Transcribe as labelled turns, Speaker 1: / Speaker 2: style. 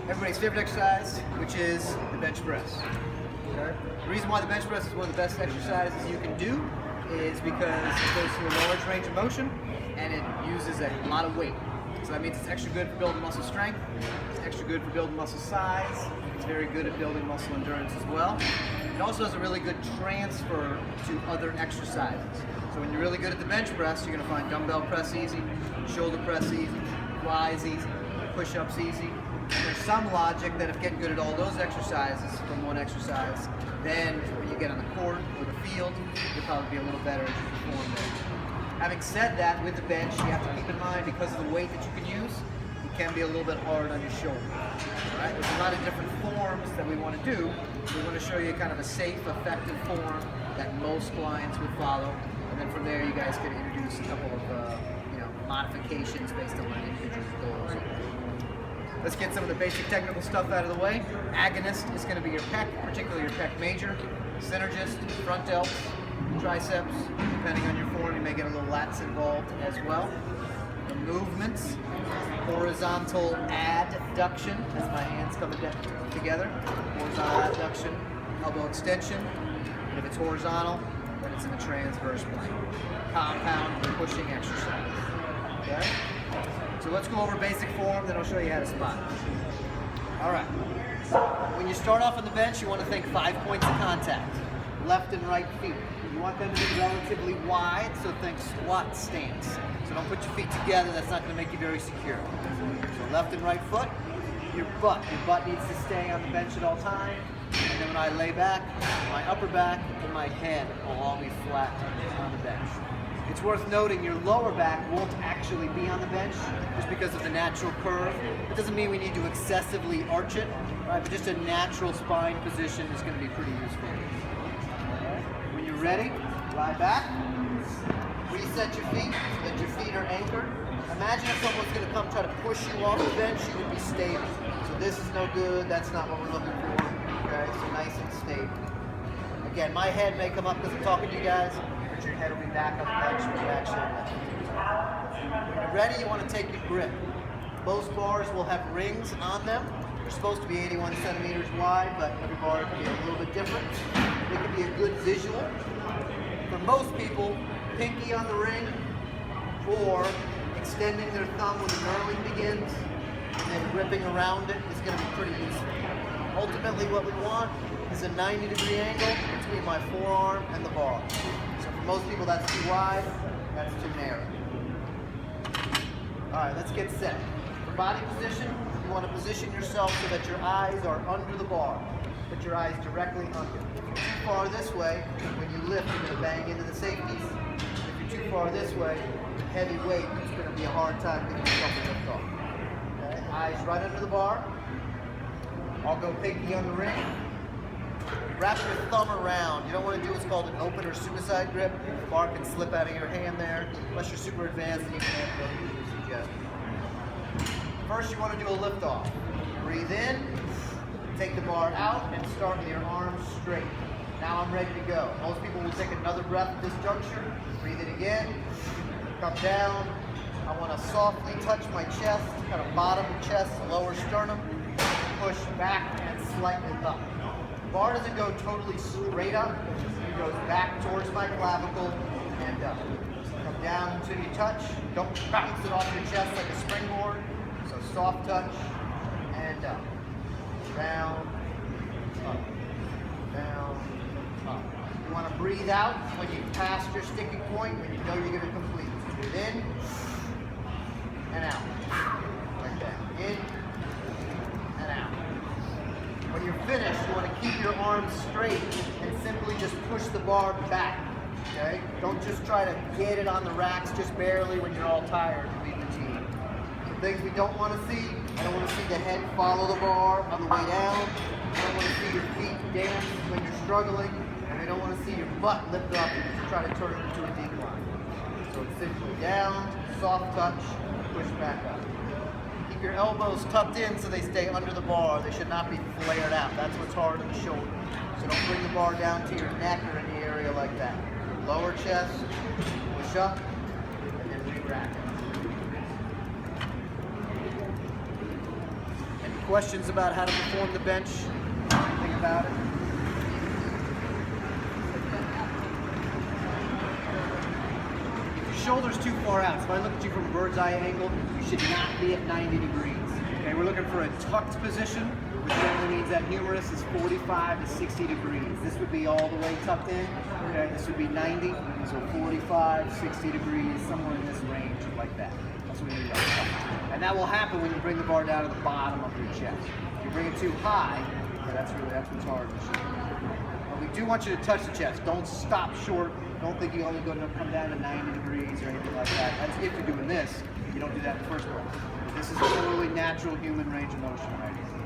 Speaker 1: everybody's favorite exercise, which is the bench press. Okay? The reason why the bench press is one of the best exercises you can do is because it goes through a large range of motion and it uses a lot of weight. So that means it's extra good for building muscle strength, it's extra good for building muscle size, it's very good at building muscle endurance as well. It also has a really good transfer to other exercises. So when you're really good at the bench press, you're going to find dumbbell press easy, shoulder press easy, flies easy, push-ups easy. And there's some logic that if getting good at all those exercises from one exercise, then when you get on the court or the field, you'll probably be a little better as you perform there. Having said that, with the bench, you have to keep in mind, because of the weight that you can use, it can be a little bit hard on your shoulder. All right? There's a lot of different forms that we want to do. We want to show you kind of a safe, effective form that most clients would follow. And then from there, you guys can introduce a couple of modifications based on what individual goals. Let's get some of the basic technical stuff out of the way. Agonist is going to be your pec, particularly your pec major. Synergist, front delts, triceps. Depending on your form, you may get a little lats involved as well. The movements, horizontal adduction, as my hands come together. Horizontal adduction, elbow extension. And if it's horizontal, then it's in the transverse plane. Compound pushing exercise. Okay? So let's go over basic form, then I'll show you how to spot it. All right. When you start off on the bench, you want to think 5 points of contact. Left and right feet. You want them to be relatively wide, so think squat stance. So don't put your feet together, that's not going to make you very secure. So left and right foot, your butt. Your butt needs to stay on the bench at all times. And then when I lay back, my upper back and my head will all be flat on the bench. It's worth noting your lower back won't actually be on the bench just because of the natural curve. It doesn't mean we need to excessively arch it, right? But just a natural spine position is going to be pretty useful. When you're ready, lie back, reset your feet so that your feet are anchored. Imagine if someone's going to come try to push you off the bench, you would be stable. So this is no good, that's not what we're looking for. Okay, so nice and stable. Again, my head may come up because I'm talking to you guys, but your head will be back on the bench when you actually lift. When you're ready, you want to take your grip. Most bars will have rings on them. They're supposed to be 81 centimeters wide, but every bar can be a little bit different. It can be a good visual. For most people, pinky on the ring or extending their thumb when the knurling begins and then gripping around it is going to be pretty useful. Ultimately, what we want is a 90-degree angle between my forearm and the bar. So for most people, that's too wide, that's too narrow. All right, let's get set. For body position, you want to position yourself so that your eyes are under the bar. Put your eyes directly under. If you're too far this way, when you lift, you're going to bang into the safeties. If you're too far this way, heavy weight, it's going to be a hard time getting yourself to lift off. Okay? Eyes right under the bar. I'll go pinky on the ring. Wrap your thumb around. You don't want to do what's called an open or suicide grip. The bar can slip out of your hand there. Unless you're super advanced, you can't really suggest. First, you want to do a lift off. Breathe in, take the bar out, and start with your arms straight. Now I'm ready to go. Most people will take another breath at this juncture. Breathe in again, come down. I want to softly touch my chest, kind of bottom of chest, lower sternum. Push back and slightly up. The bar doesn't go totally straight up. It goes back towards my clavicle and up. Come down until you touch. Don't bounce it off your chest like a springboard. So soft touch and up. Down, up, down, up. You want to breathe out when you pass your sticking point, when you know you're going to complete. Breathe in and out. Like that. In and out. When you're finished, you want to keep your arms straight and simply just push the bar back. Okay? Don't just try to get it on the racks just barely when you're all tired to lead the team. Some things we don't want to see. I don't want to see the head follow the bar on the way down. I don't want to see your feet dance when you're struggling. And I don't want to see your butt lift up and try to turn it into a decline. So it's simply down, soft touch, push back up. Keep your elbows tucked in so they stay under the bar. They should not be flared out. That's what's hard on the shoulder. So don't bring the bar down to your neck or any area like that. Lower chest, push up, and then re-rack it. And questions about how to perform the bench? Anything about it? If your shoulder's too far out, so if I look at you from a bird's eye angle, you should not be at 90 degrees. Okay, we're looking for a tucked position, which generally means that humerus is 45 to 60 degrees. This would be all the way tucked in. Okay, this would be 90, so 45, 60 degrees, somewhere in this range, like that. That's what we need to tuck. And that will happen when you bring the bar down to the bottom of your chest. If you bring it too high, that's what's hard to shoot. But we do want you to touch the chest. Don't stop short. Don't think you're only going to come down to 90 degrees or anything like that. That's if you're doing this. You don't do that in the first place. This is a totally natural human range of motion right here.